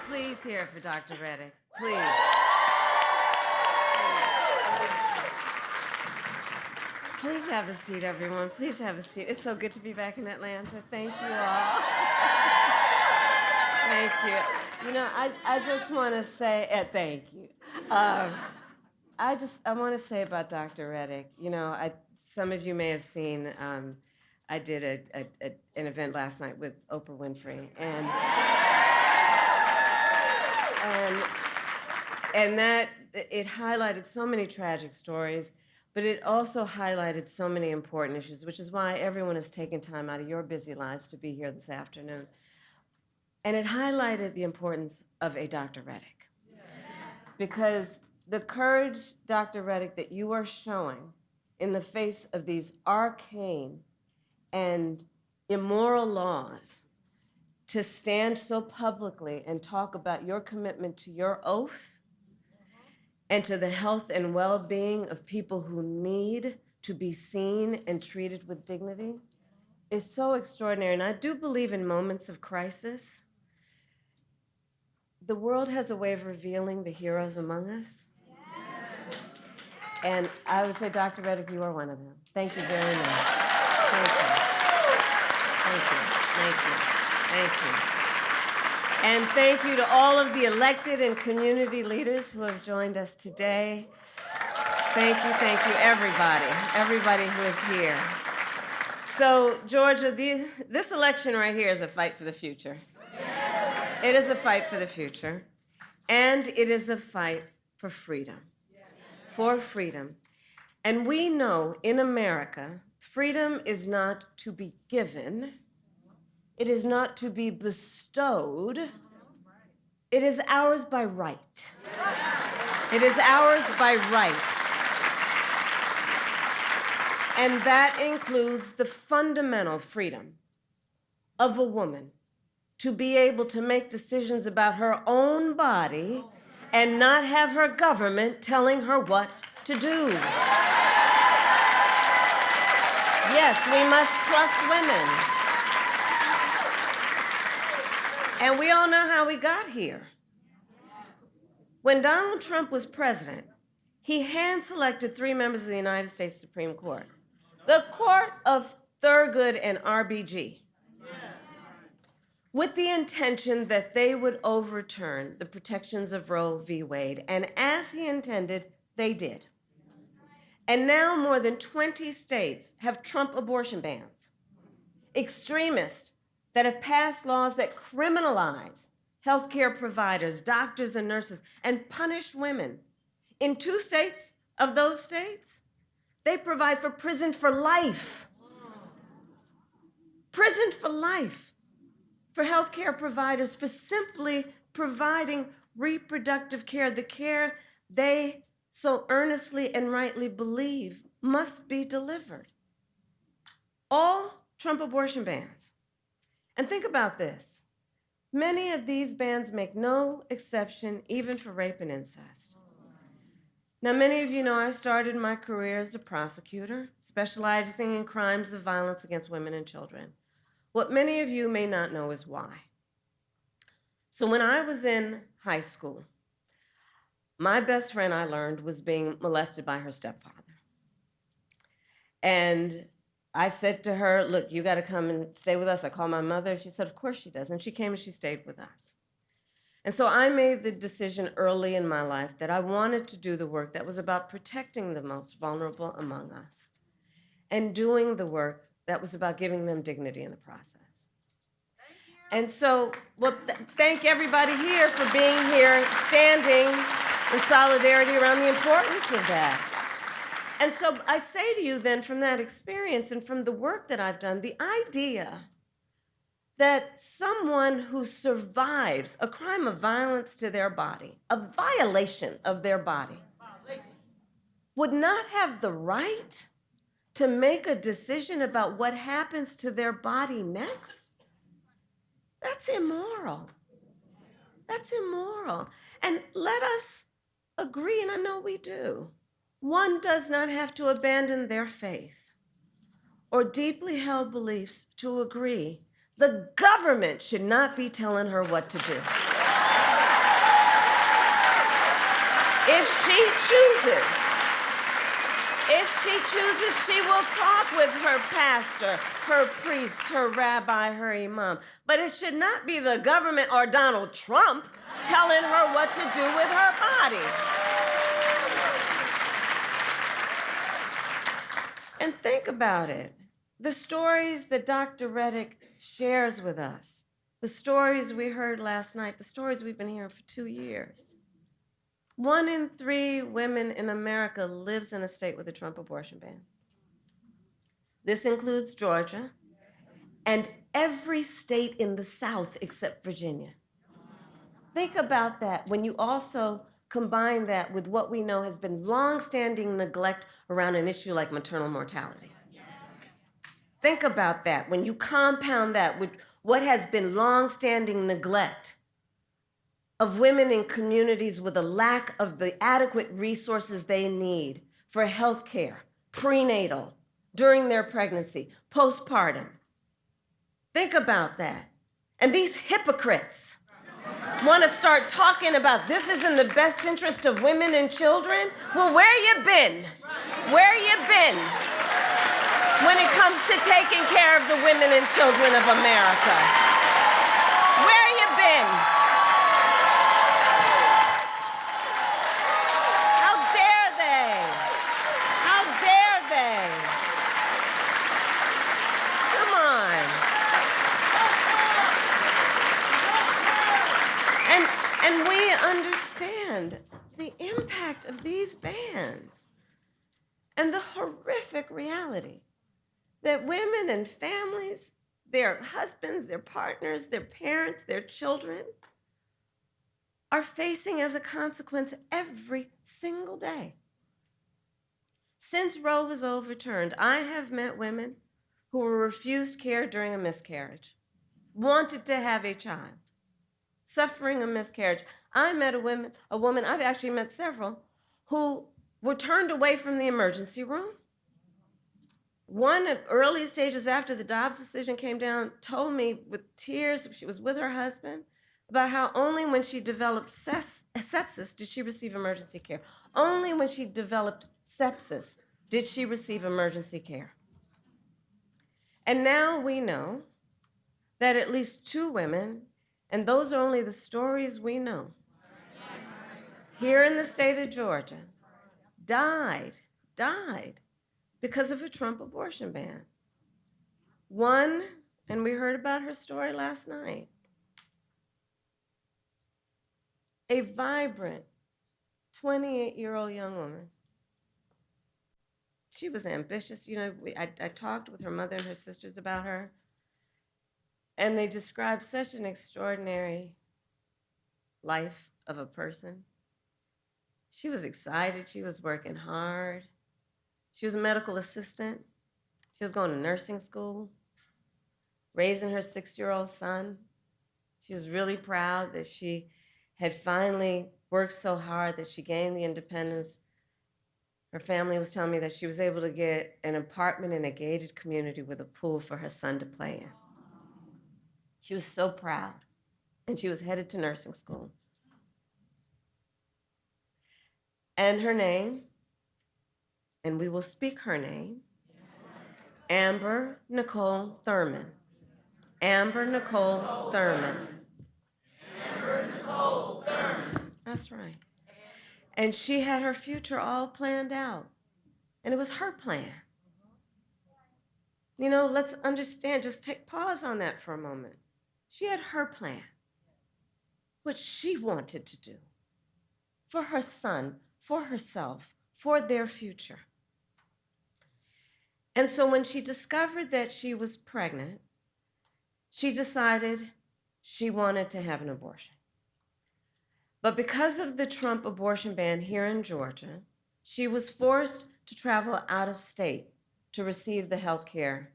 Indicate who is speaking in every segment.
Speaker 1: Please hear it for Dr. Reddick. Please. Please have a seat, everyone. Please have a seat. It's so good to be back in Atlanta. Thank you all. Thank you. You know, I just want to say, thank you. I want to say about Dr. Reddick, you know, some of you may have seen, I did an event last night with Oprah Winfrey, and that it highlighted so many tragic stories, but it also highlighted so many important issues, which is why everyone has taken time out of your busy lives to be here this afternoon. And it highlighted the importance of a Dr. Reddick. Yes. Because the courage, Dr. Reddick, that you are showing in the face of these arcane and immoral laws to stand so publicly and talk about your commitment to your oath and to the health and well-being of people who need to be seen and treated with dignity is so extraordinary. And I do believe in moments of crisis, the world has a way of revealing the heroes among us. And I would say, Dr. Reddick, you are one of them. Thank you very much. Thank you. Thank you. Thank you. Thank you. And thank you to all of the elected and community leaders who have joined us today. Thank you, everybody who is here. So, Georgia, this election right here is a fight for the future. It is a fight for the future, and it is a fight for freedom, for freedom. And we know in America, freedom is not to be given. It is not to be bestowed. It is ours by right. It is ours by right. And that includes the fundamental freedom of a woman to be able to make decisions about her own body and not have her government telling her what to do. Yes, we must trust women. And we all know how we got here. When Donald Trump was president, he hand-selected 3 members of the United States Supreme Court, the Court of Thurgood and RBG, with the intention that they would overturn the protections of Roe v. Wade. And as he intended, they did. And now more than 20 states have Trump abortion bans. Extremists that have passed laws that criminalize healthcare providers, doctors, and nurses, and punish women. In 2 states of those states, they provide for prison for life. Prison for life for healthcare providers for simply providing reproductive care, the care they so earnestly and rightly believe must be delivered. All Trump abortion bans. And think about this. Many of these bans make no exception even for rape and incest. Now, many of you know I started my career as a prosecutor, specializing in crimes of violence against women and children. What many of you may not know is why. So when I was in high school, my best friend, I learned, was being molested by her stepfather. And I said to her, look, you got to come and stay with us. I called my mother. She said, of course she does. And she came and she stayed with us. And so I made the decision early in my life that I wanted to do the work that was about protecting the most vulnerable among us and doing the work that was about giving them dignity in the process. And so, thank everybody here for being here, standing in solidarity around the importance of that. And so I say to you then, from that experience and from the work that I've done, the idea that someone who survives a crime of violence to their body, a violation of their body, would not have the right to make a decision about what happens to their body next, that's immoral. That's immoral. And let us agree, and I know we do, one does not have to abandon their faith or deeply held beliefs to agree the government should not be telling her what to do. If she chooses, she will talk with her pastor, her priest, her rabbi, her imam. But it should not be the government or Donald Trump telling her what to do with her body. And think about it. The stories that Dr. Reddick shares with us, the stories we heard last night, the stories we've been hearing for 2 years. 1 in 3 women in America lives in a state with a Trump abortion ban. This includes Georgia and every state in the South except Virginia. Think about that when you also combine that with what we know has been longstanding neglect around an issue like maternal mortality. Think about that when you compound that with what has been longstanding neglect of women in communities with a lack of the adequate resources they need for health care, prenatal, during their pregnancy, postpartum. Think about that. And these hypocrites want to start talking about this is in the best interest of women and children. Well, where you been? Where you been when it comes to taking care of the women and children of America? Where you been? How dare they? How dare they? Come on. And we understand the impact of these bans and the horrific reality that women and families, their husbands, their partners, their parents, their children are facing as a consequence every single day. Since Roe was overturned, I have met women who were refused care during a miscarriage, wanted to have a child, suffering a miscarriage. I met a woman, I've actually met several, who were turned away from the emergency room. One at early stages after the Dobbs decision came down told me with tears, she was with her husband, about how only when she developed sepsis did she receive emergency care. Only when she developed sepsis did she receive emergency care. And now we know that at least 2 women, and those are only the stories we know, here in the state of Georgia, died because of a Trump abortion ban. One, and we heard about her story last night, a vibrant 28-year-old young woman. She was ambitious. You know, I talked with her mother and her sisters about her, and they described such an extraordinary life of a person. She was excited. She was working hard. She was a medical assistant. She was going to nursing school, raising her 6-year-old son. She was really proud that she had finally worked so hard that she gained the independence. Her family was telling me that she was able to get an apartment in a gated community with a pool for her son to play in. She was so proud, and she was headed to nursing school. And her name, and we will speak her name, Amber Nicole Thurman. Amber Nicole Thurman. Amber Nicole Thurman. That's right. And she had her future all planned out. And it was her plan. You know, let's understand, just take pause on that for a moment. She had her plan, what she wanted to do for her son, for herself, for their future. And so when she discovered that she was pregnant, she decided she wanted to have an abortion. But because of the Trump abortion ban here in Georgia, she was forced to travel out of state to receive the health care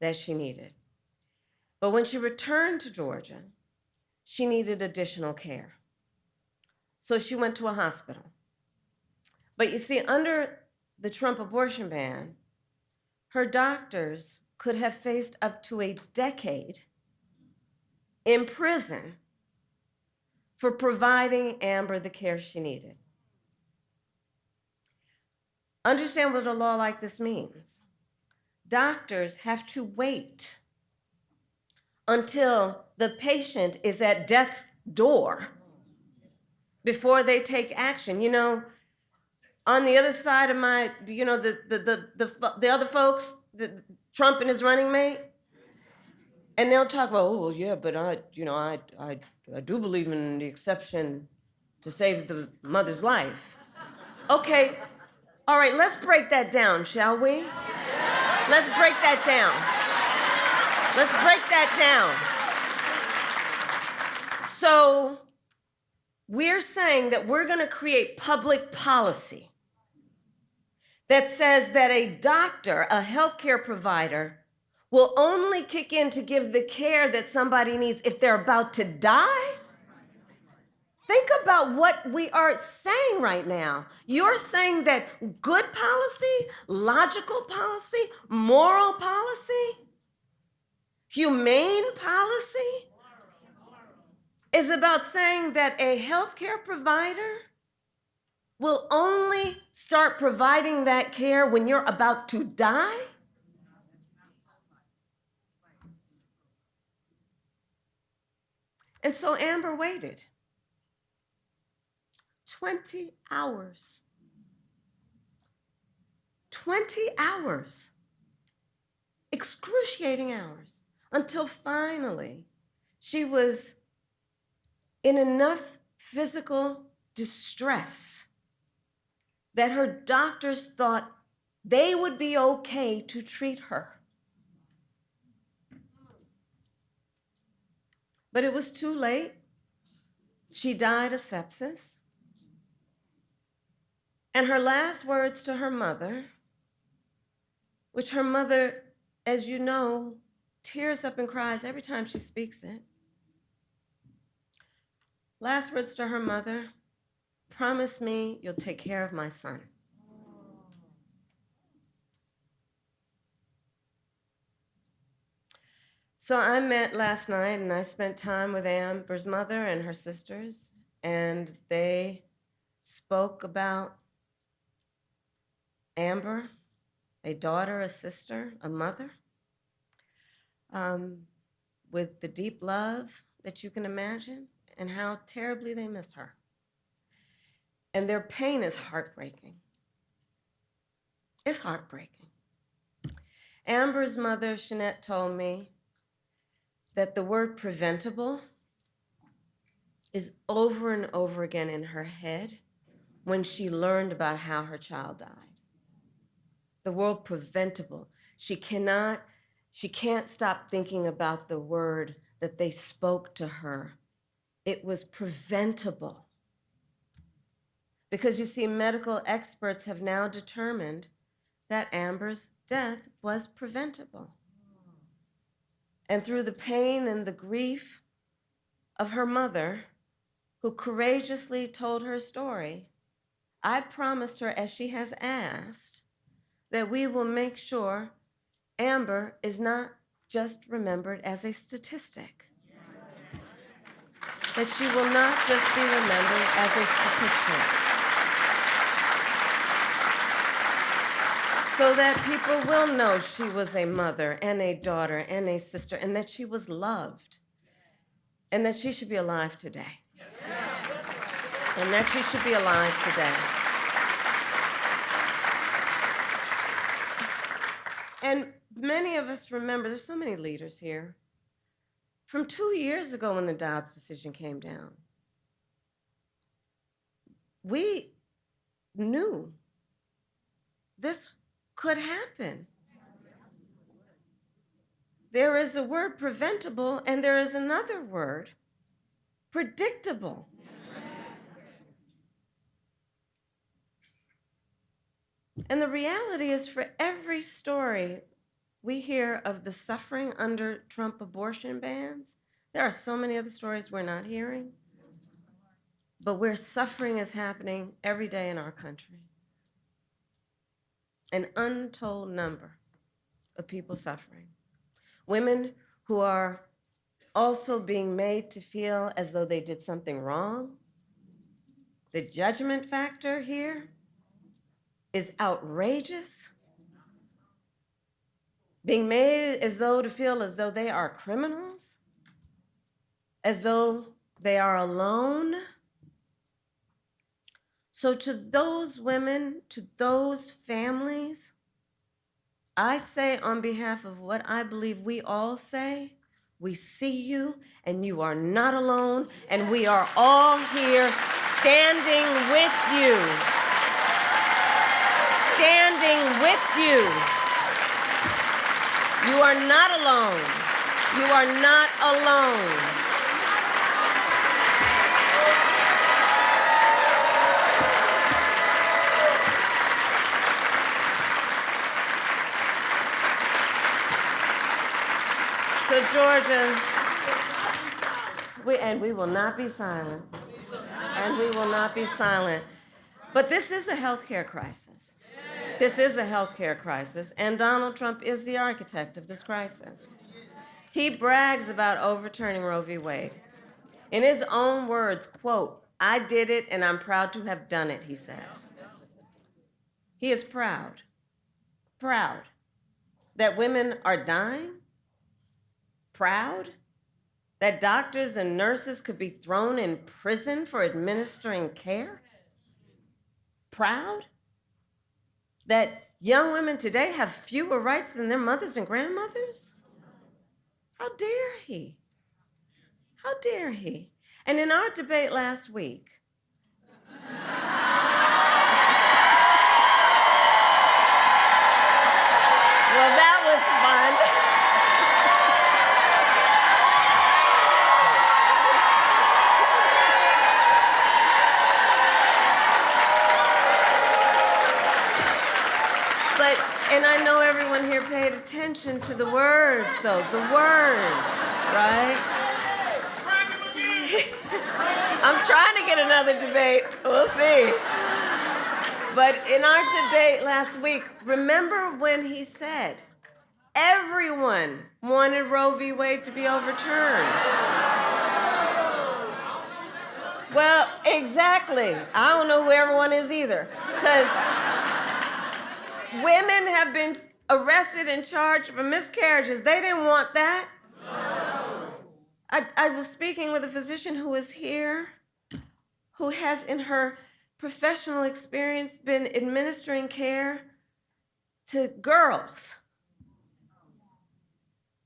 Speaker 1: that she needed. But when she returned to Georgia, she needed additional care. So she went to a hospital. But you see, under the Trump abortion ban, her doctors could have faced up to a decade in prison for providing Amber the care she needed. Understand what a law like this means. Doctors have to wait until the patient is at death's door before they take action. You know, on the other side of my, you know, the other folks, Trump and his running mate, and they'll talk about, oh, well, yeah, but I do believe in the exception to save the mother's life. Okay, all right, let's break that down, shall we? Let's break that down. Let's break that down. So we're saying that we're going to create public policy that says that a doctor, a healthcare provider, will only kick in to give the care that somebody needs if they're about to die? Think about what we are saying right now. You're saying that good policy, logical policy, moral policy, humane policy is about saying that a healthcare provider will only start providing that care when you're about to die? And so Amber waited 20 hours. 20 hours. Excruciating hours. Until finally she was in enough physical distress that her doctors thought they would be okay to treat her. But it was too late. She died of sepsis. And her last words to her mother, which her mother, as you know, tears up and cries every time she speaks it. Last words to her mother, promise me you'll take care of my son. So I met last night and I spent time with Amber's mother and her sisters, and they spoke about Amber, a daughter, a sister, a mother, with the deep love that you can imagine, and how terribly they miss her. And their pain is heartbreaking. It's heartbreaking. Amber's mother, Shanette, told me that the word preventable is over and over again in her head when she learned about how her child died. The word preventable. She can't stop thinking about the word that they spoke to her. It was preventable. Because you see, medical experts have now determined that Amber's death was preventable. And through the pain and the grief of her mother, who courageously told her story, I promised her, as she has asked, that we will make sure Amber is not just remembered as a statistic. That she will not just be remembered as a statistic. So that people will know she was a mother and a daughter and a sister, and that she was loved, and that she should be alive today. And that she should be alive today. And many of us remember, there's so many leaders here, from 2 years ago when the Dobbs decision came down. We knew this could happen. There is a word preventable, and there is another word, predictable. And the reality is, for every story we hear of the suffering under Trump abortion bans, there are so many other stories we're not hearing, but where suffering is happening every day in our country. An untold number of people suffering. Women who are also being made to feel as though they did something wrong. The judgment factor here is outrageous, being made as though to feel as though they are criminals, as though they are alone. So to those women, to those families, I say on behalf of what I believe we all say, we see you and you are not alone, and we are all here standing with you. Standing with you. You are not alone. You are not alone. So Georgia, we will not be silent. And we will not be silent. But this is a healthcare crisis. This is a healthcare crisis, and Donald Trump is the architect of this crisis. He brags about overturning Roe v. Wade. In his own words, quote, "I did it and I'm proud to have done it," he says. He is proud that women are dying, proud that doctors and nurses could be thrown in prison for administering care, proud that young women today have fewer rights than their mothers and grandmothers. How dare he? How dare he? And in our debate last week, well, that was fun. And I know everyone here paid attention to the words, though, the words, right? I'm trying to get another debate. We'll see. But in our debate last week, remember when he said everyone wanted Roe v. Wade to be overturned? Well, exactly. I don't know who everyone is either, because women have been arrested and charged for miscarriages. They didn't want that. No. I was speaking with a physician who is here, who has in her professional experience been administering care to girls.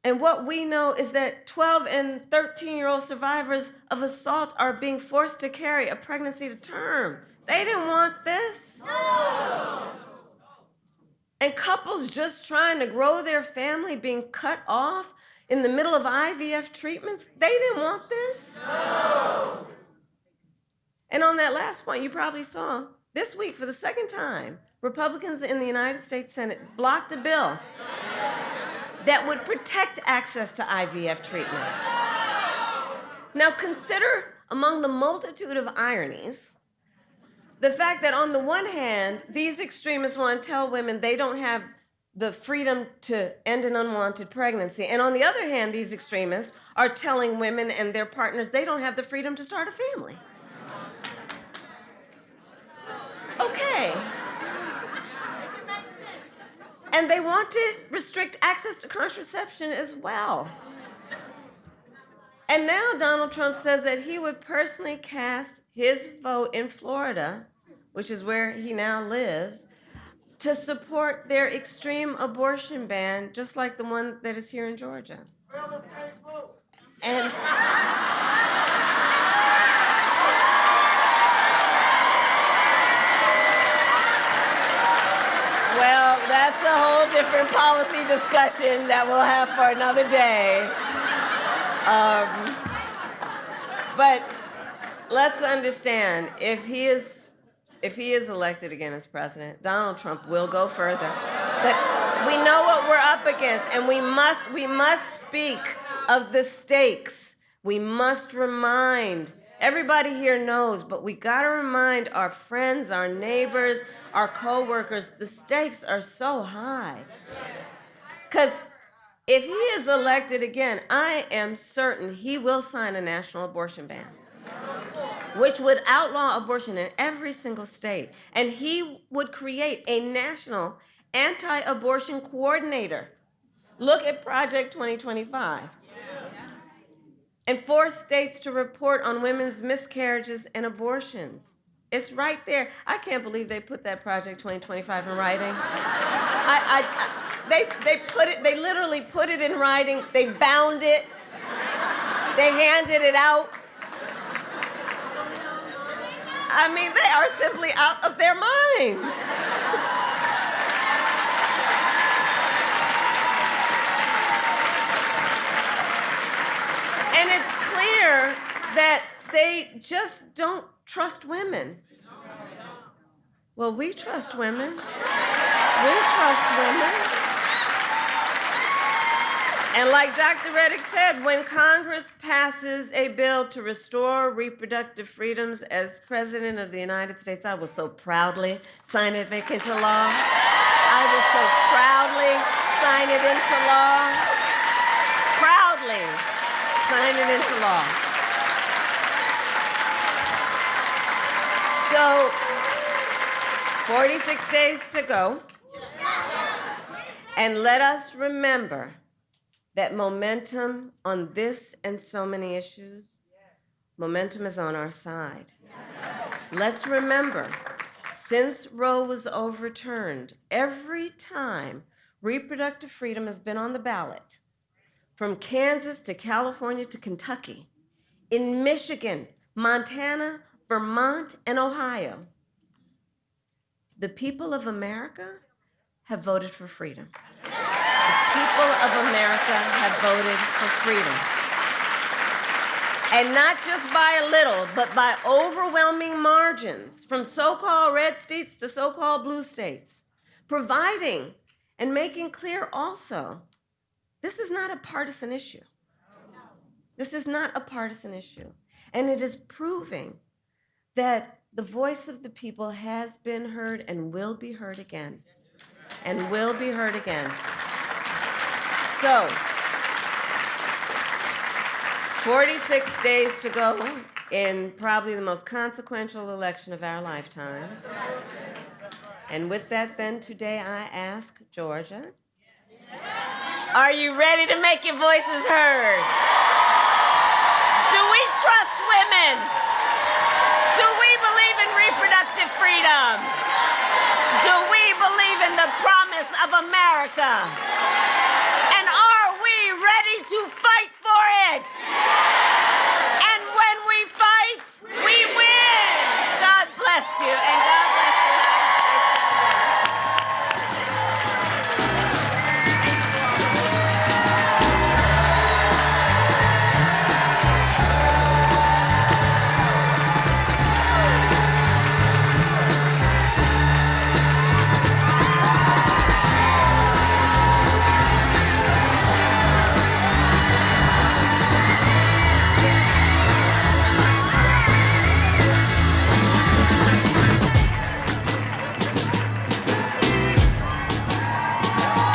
Speaker 1: And what we know is that 12 and 13-year-old survivors of assault are being forced to carry a pregnancy to term. They didn't want this. No. And couples just trying to grow their family being cut off in the middle of IVF treatments, they didn't want this. No. And on that last point, you probably saw this week for the second time, Republicans in the United States Senate blocked a bill that would protect access to IVF treatment. Now consider, among the multitude of ironies, the fact that on the one hand, these extremists want to tell women they don't have the freedom to end an unwanted pregnancy. And on the other hand, these extremists are telling women and their partners they don't have the freedom to start a family. Okay. And they want to restrict access to contraception as well. And now Donald Trump says that he would personally cast his vote in Florida, which is where he now lives, to support their extreme abortion ban, just like the one that is here in Georgia. And well, that's a whole different policy discussion that we'll have for another day. But let's understand, if he is elected again as president, Donald Trump will go further. But we know what we're up against, and we must speak of the stakes. We must remind, everybody here knows, but we gotta remind our friends, our neighbors, our co-workers, the stakes are so high. Because if he is elected again, I am certain he will sign a national abortion ban. which would outlaw abortion in every single state. And he would create a national anti-abortion coordinator. Look at Project 2025. And force states to report on women's miscarriages and abortions. It's right there. I can't believe they put that Project 2025 in writing. They literally put it in writing. They bound it. They handed it out. I mean, they are simply out of their minds. And it's clear that they just don't trust women. Well, we trust women. We trust women. And like Dr. Reddick said, when Congress passes a bill to restore reproductive freedoms, as President of the United States, I will so proudly sign it into law. I will so proudly sign it into law. Proudly sign it into law. So, 46 days to go. And let us remember that momentum on this and so many issues, momentum is on our side. Let's remember, since Roe was overturned, every time reproductive freedom has been on the ballot, from Kansas to California to Kentucky, in Michigan, Montana, Vermont, and Ohio, the people of America have voted for freedom. The people of America have voted for freedom. And not just by a little, but by overwhelming margins, from so-called red states to so-called blue states, providing and making clear also, this is not a partisan issue. This is not a partisan issue. And it is proving that the voice of the people has been heard and will be heard again. And will be heard again. So, 46 days to go in probably the most consequential election of our lifetimes. And with that, then, today I ask Georgia, are you ready to make your voices heard? Do we trust women? Do we believe in reproductive freedom? Do we believe in the promise of America? And are we ready to fight for it? And when we fight, we win. God bless you.